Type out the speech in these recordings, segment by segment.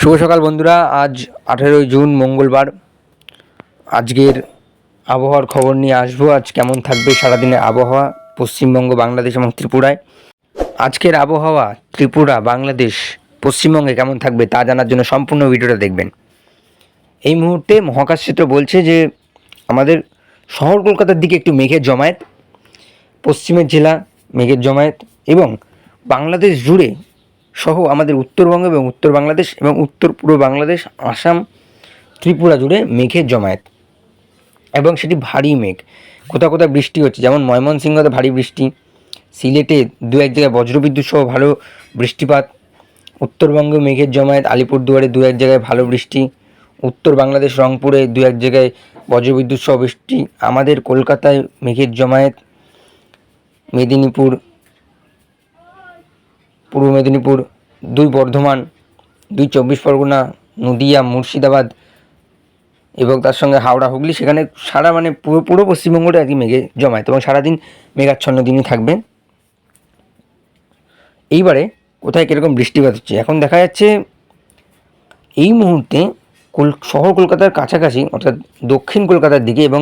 শুভ সকাল বন্ধুরা। আজ 18ই জুন মঙ্গলবার। আজকের আবহাওয়ার খবর নিয়ে আসবো। আজ কেমন থাকবে সারাদিনের আবহাওয়া পশ্চিমবঙ্গ, বাংলাদেশ এবং ত্রিপুরায়। আজকের আবহাওয়া ত্রিপুরা, বাংলাদেশ, পশ্চিমবঙ্গে কেমন থাকবে তা জানার জন্য সম্পূর্ণ ভিডিওটা দেখবেন। এই মুহূর্তে মহাকাশ চিত্র বলছে যে আমাদের শহর কলকাতার দিকে একটু মেঘের জমায়েত, পশ্চিমের জেলা মেঘের জমায়েত এবং বাংলাদেশ জুড়ে সহ আমাদের উত্তরবঙ্গ এবং উত্তর বাংলাদেশ এবং উত্তর পূর্ব বাংলাদেশ, আসাম, ত্রিপুরা জুড়ে মেঘের জমায়েত এবং সেটি ভারী মেঘ। কোথাও কোথাও বৃষ্টি হচ্ছে, যেমন ময়মনসিংহতে ভারী বৃষ্টি, সিলেটে দু এক জায়গায় বজ্রবিদ্যুৎ সহ ভালো বৃষ্টিপাত, উত্তরবঙ্গে মেঘের জমায়েত, আলিপুরদুয়ারে দু এক জায়গায় ভালো বৃষ্টি, উত্তর বাংলাদেশ রংপুরে দু এক জায়গায় বজ্রবিদ্যুৎ সহ বৃষ্টি, আমাদের কলকাতায় মেঘের জমায়েত, মেদিনীপুর, পূর্ব মেদিনীপুর, 2 বর্ধমান, 2 চব্বিশ পরগনা, নদিয়া, মুর্শিদাবাদ এবং তার সঙ্গে হাওড়া, হুগলি, সেখানে সারা পুরো পশ্চিমবঙ্গটা আর কি মেঘে জমায়েত এবং সারাদিন মেঘাচ্ছন্ন দিনই থাকবে। এইবারে কোথায় কীরকম বৃষ্টিপাত হচ্ছে এখন দেখা যাচ্ছে। এই মুহূর্তে শহর কলকাতার কাছাকাছি অর্থাৎ দক্ষিণ কলকাতার দিকে এবং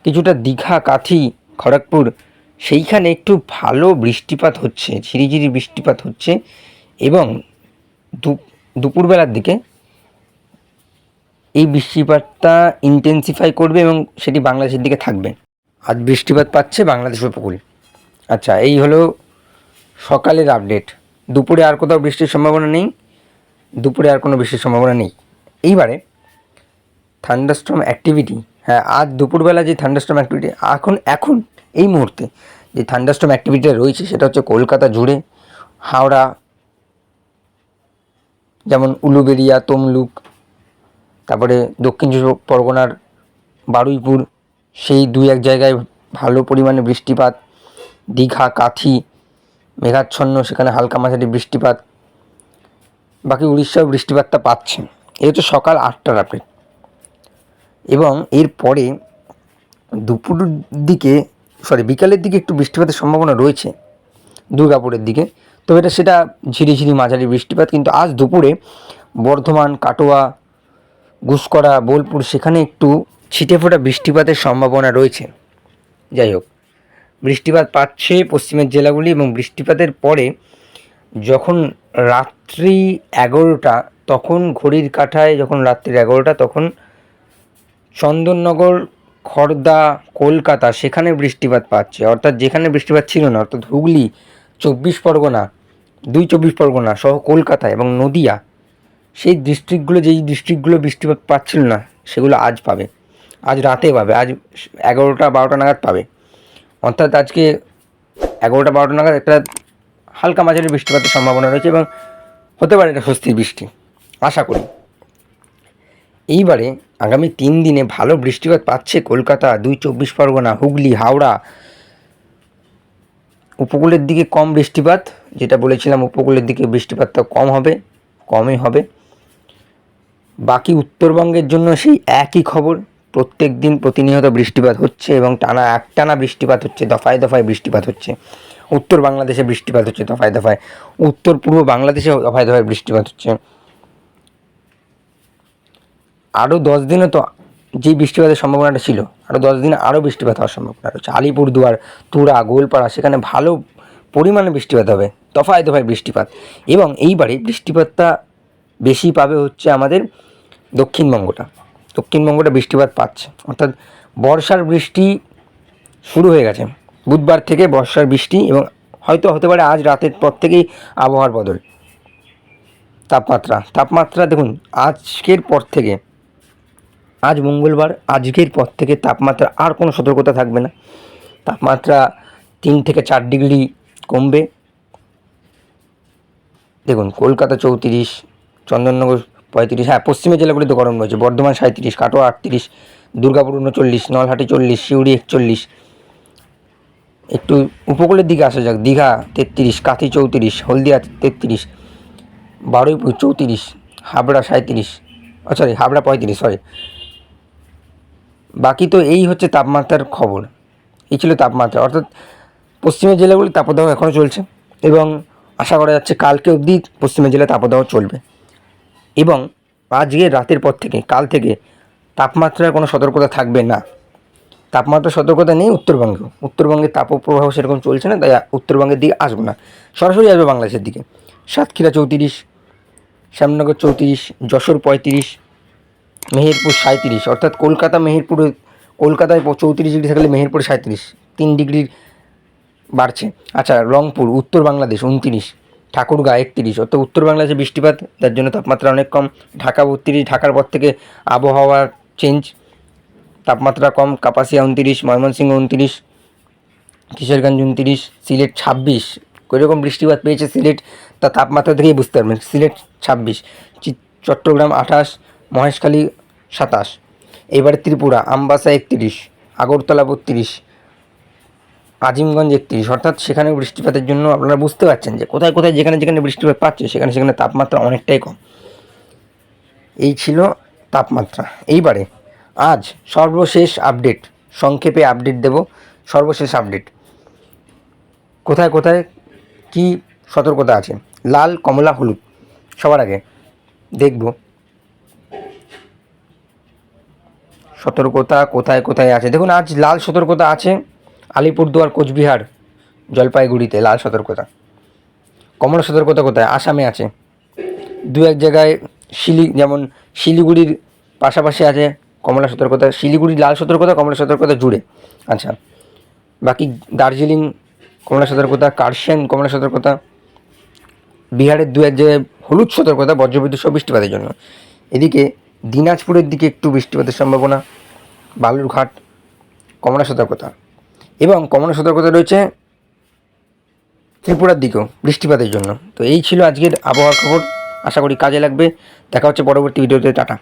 কিছুটা দীঘা, কাথি, খড়গপুর সেইখানে একটু ভালো বৃষ্টিপাত হচ্ছে, ঝিরিঝিরি বৃষ্টিপাত হচ্ছে এবং দুপুরবেলার দিকে এই বৃষ্টিপাতটা ইন্টেন্সিফাই করবে এবং সেটি বাংলাদেশের দিকে থাকবে। আজ বৃষ্টিপাত পাচ্ছে বাংলাদেশ উপকূল। আচ্ছা, এই হলো সকালের আপডেট। দুপুরে আর কোথাও বৃষ্টির সম্ভাবনা নেই, দুপুরে আর কোনো বৃষ্টির সম্ভাবনা নেই। এইবারে থান্ডারস্টর্ম অ্যাক্টিভিটি, হ্যাঁ, আজ দুপুরবেলা যে থান্ডারস্টর্ম অ্যাক্টিভিটি এখন এই মুহূর্তে যে থান্ডারস্টর্ম অ্যাক্টিভিটিটা রয়েছে সেটা হচ্ছে কলকাতা জুড়ে, হাওড়া, যেমন উলুবেড়িয়া, তমলুক, তারপরে দক্ষিণ চব্বিশ পরগনার বারুইপুর, সেই 2-1 জায়গায় ভালো পরিমাণে বৃষ্টিপাত, দীঘা, কাথি মেঘাচ্ছন্ন, সেখানে হালকা মাঝারি বৃষ্টিপাত, বাকি উড়িষ্যাও বৃষ্টিপাতটা পাচ্ছে। এই হচ্ছে সকাল 8টার আপডেট। এবং এরপরে বিকালের দিকে একটু বৃষ্টিপাতের সম্ভাবনা রয়েছে দুর্গাপুরের দিকে, তবে সেটা ঝিরিঝিরি মাঝারি বৃষ্টিপাত। কিন্তু আজ দুপুরে বর্ধমান, কাটোয়া, গুসকরা, বোলপুর সেখানে একটু ছিটেফোঁটা বৃষ্টিপাতের সম্ভাবনা রয়েছে। যাই হোক, বৃষ্টিপাত পাচ্ছে পশ্চিমের জেলাগুলি এবং বৃষ্টিপাতের পরে যখন রাত্রি 11টা, তখন ঘড়ির কাঁটায় যখন রাত্রি 11টা, তখন চন্দননগর, খড়দা, কলকাতা সেখানে বৃষ্টিপাত পাচ্ছে। অর্থাৎ যেখানে বৃষ্টিপাত ছিল না, অর্থাৎ হুগলি, 24 পরগনা, 2 চব্বিশ পরগনা সহ কলকাতা এবং নদিয়া, সেই যেই ডিস্ট্রিক্টগুলো বৃষ্টিপাত পাচ্ছিল না সেগুলো আজ পাবে, আজ রাতে পাবে, আজ 11টা 12টা নাগাদ পাবে। অর্থাৎ আজকে 11টা 12টা নাগাদ একটা হালকা মাঝারি বৃষ্টিপাতের সম্ভাবনা রয়েছে এবং হতে পারে এটা স্বস্তির বৃষ্টি, আশা করি। এইবারে আগামী 3 দিনে ভালো বৃষ্টিপাত পাচ্ছে কলকাতা, 2 চব্বিশ পরগনা, হুগলি, হাওড়া। উপকূলের দিকে কম বৃষ্টিপাত, যেটা বলেছিলাম উপকূলের দিকে বৃষ্টিপাতটা কমই হবে। বাকি উত্তরবঙ্গের জন্য সেই একই খবর, প্রত্যেক দিন প্রতিনিয়ত বৃষ্টিপাত হচ্ছে এবং একটানা বৃষ্টিপাত হচ্ছে, দফায় দফায় বৃষ্টিপাত হচ্ছে। উত্তর বাংলাদেশে বৃষ্টিপাত হচ্ছে দফায় দফায়, উত্তর পূর্ব বাংলাদেশে দফায় দফায় বৃষ্টিপাত হচ্ছে। আরও 10 দিনে তো যেই বৃষ্টিপাতের সম্ভাবনাটা ছিল, আরও 10 দিনে আরও বৃষ্টিপাত হওয়ার সম্ভাবনা রয়েছে। আলিপুরদুয়ার, তুরা, গোলপাড়া সেখানে ভালো পরিমাণে বৃষ্টিপাত হবে, দফায় দফায় বৃষ্টিপাত। এবং এইবারে বৃষ্টিপাতটা বেশি পাবে হচ্ছে আমাদের দক্ষিণবঙ্গটা বৃষ্টিপাত পাচ্ছে। অর্থাৎ বর্ষার বৃষ্টি শুরু হয়ে গেছে, বুধবার থেকে বর্ষার বৃষ্টি, এবং হয়তো হতে পারে আজ রাতের পর থেকেই আবহাওয়ার বদল। তাপমাত্রা দেখুন, আজকের পর থেকে, আজ মঙ্গলবার, আজকের পর থেকে তাপমাত্রা আর কোনো সতর্কতা থাকবে না। তাপমাত্রা 3 থেকে 4 ডিগ্রি কমবে। দেখুন, কলকাতা 34, চন্দননগর 35, হ্যাঁ পশ্চিমের জেলাগুলিতে গরম রয়েছে, বর্ধমান 37, কাটোয়া 38, দুর্গাপুর 39, নলহাটি 40, সিউড়ি 41। একটু উপকূলের দিকে আসা যাক, দীঘা 33, কাথি 34, হলদিয়া 33, বারুইপুর 34, হাবড়া 37, হাবড়া 35, বাকি তো এই হচ্ছে তাপমাত্রার খবর। এই ছিল তাপমাত্রা, অর্থাৎ পশ্চিমের জেলাগুলি তাপদাহ এখনও চলছে এবং আশা করা যাচ্ছে কালকে অবধি পশ্চিমের জেলায় তাপদাহ চলবে। এবং আজকে রাতের পর থেকে কাল থেকে তাপমাত্রার কোনো সতর্কতা থাকবে না। তাপমাত্রার সতর্কতা নেই উত্তরবঙ্গে তাপপ্রবাহ সেরকম চলছে না, তাই উত্তরবঙ্গের দিকে আসবো না, সরাসরি আসবে বাংলাদেশের দিকে। সাতক্ষীরা 34, শ্যামনগর 34, যশোর 35, মেহেরপুর 37, অর্থাৎ কলকাতায় 34 ডিগ্রি থাকলে মেহেরপুরে 37, 3 ডিগ্রির বাড়ছে। আচ্ছা, রংপুর উত্তর বাংলাদেশ 29, ঠাকুরগাঁ 31, অর্থাৎ উত্তর বাংলাদেশে বৃষ্টিপাত, যার জন্য তাপমাত্রা অনেক কম। ঢাকা 32, ঢাকার পর থেকে আবহাওয়া চেঞ্জ, তাপমাত্রা কম। কাপাসিয়া 29, ময়মনসিংহ 29, কিশোরগঞ্জ 29, সিলেট 26, কীরকম বৃষ্টিপাত পেয়েছে সিলেট তার তাপমাত্রা থেকেই বুঝতে পারবেন। সিলেট 26, চট্টগ্রাম 28, মহেশখালী 27, এবারে ত্রিপুরা আমবাসা 31, আগরতলা 32, আজিমগঞ্জ 31, অর্থাৎ সেখানে বৃষ্টিপাতের জন্য আপনারা বুঝতে পারছেন যে কোথায় কোথায় যেখানে যেখানে বৃষ্টিপাত পাচ্ছে সেখানে তাপমাত্রা অনেকটাই কম। এই ছিল তাপমাত্রা। এইবারে আজ সর্বশেষ আপডেট, সংক্ষেপে আপডেট দেব। সর্বশেষ আপডেট কোথায় কোথায় কি সতর্কতা আছে, লাল, কমলা, হলুদ, সবার আগে দেখব সতর্কতা কোথায় কোথায় আছে। দেখুন, আজ লাল সতর্কতা আছে আলিপুরদুয়ার, কোচবিহার, জলপাইগুড়িতে লাল সতর্কতা। কমলা সতর্কতা কোথায়? আসামে আছে, দু এক জায়গায় যেমন শিলিগুড়ির পাশাপাশি আছে কমলা সতর্কতা। শিলিগুড়ির লাল সতর্কতা, কমলা সতর্কতা জুড়ে। আচ্ছা, বাকি দার্জিলিং কমলা সতর্কতা, কার্শিয়াং কমলা সতর্কতা, বিহারের দু এক জায়গায় হলুদ সতর্কতা বজ্রবিদ্যুৎ সহ বৃষ্টিপাতের জন্য। এদিকে দিনাজপুরের দিকে একটু বৃষ্টিপাতের সম্ভাবনা, বালুরঘাট কমলা সতর্কতা, এবং কমলা সতর্কতা রয়েছে ত্রিপুরার দিকেও বৃষ্টিপাতের জন্য। তো এই ছিল আজকের আবহাওয়ার খবর, আশা করি কাজে লাগবে। দেখা হচ্ছে পরবর্তী ভিডিওতে। টাটা।